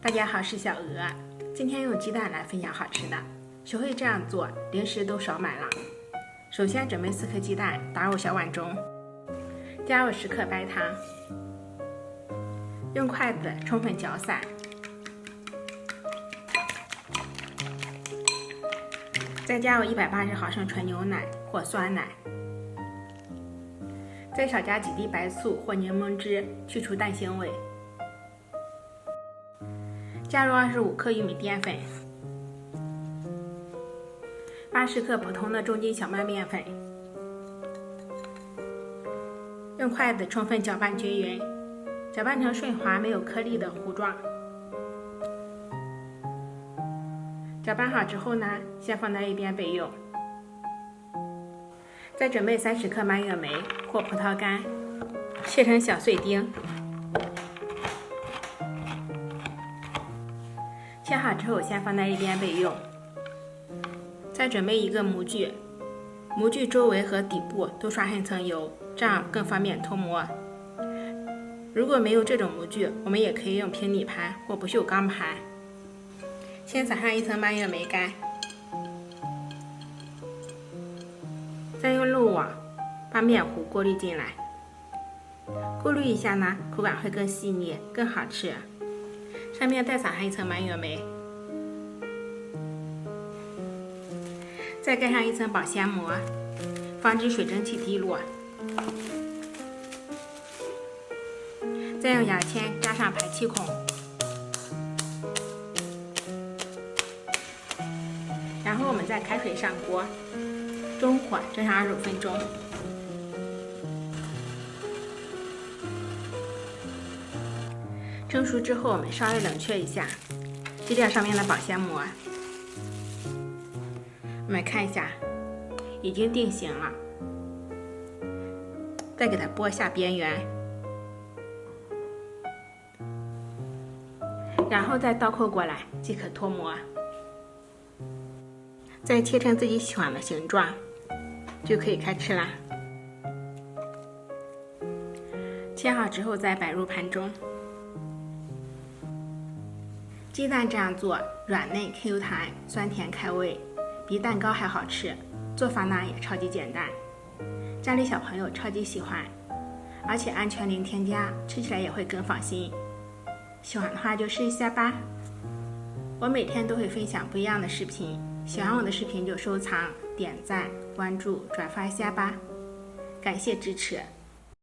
大家好，我是小鹅。今天用鸡蛋来分享好吃的，学会这样做，零食都少买了。首先准备4颗鸡蛋，打入小碗中，加入10克白糖，用筷子充分搅散，再加入180毫升纯牛奶或酸奶，再少加几滴白醋或柠檬汁，去除蛋腥味。加入25克玉米淀粉，80克普通的中筋小麦面粉，用筷子充分搅拌均匀，搅拌成顺滑没有颗粒的糊状。搅拌好之后呢，先放在一边备用。再准备30克蔓越莓或葡萄干，切成小碎丁。切好之后，先放在一边备用。再准备一个模具，模具周围和底部都刷上一层油，这样更方便脱模。如果没有这种模具，我们也可以用平底盘或不锈钢盘。先撒上一层蔓越莓干，再用漏网把面糊过滤进来。过滤一下呢，口感会更细腻，更好吃。上面再撒上一层蔓越莓，再盖上一层保鲜膜，防止水蒸气滴落。再用牙签扎上排气孔，然后我们再开水上锅，中火蒸上25分钟。蒸熟之后，我们稍微冷却一下，去掉上面的保鲜膜。我们看一下，已经定型了。再给它拨下边缘，然后再倒扣过来即可脱模。再切成自己喜欢的形状，就可以开吃啦。切好之后再摆入盘中。鸡蛋这样做，软嫩 Q 弹，酸甜开胃，比蛋糕还好吃。做法呢也超级简单，家里小朋友超级喜欢，而且安全零添加，吃起来也会更放心。喜欢的话就试一下吧。我每天都会分享不一样的视频，喜欢我的视频就收藏、点赞、关注、转发一下吧。感谢支持。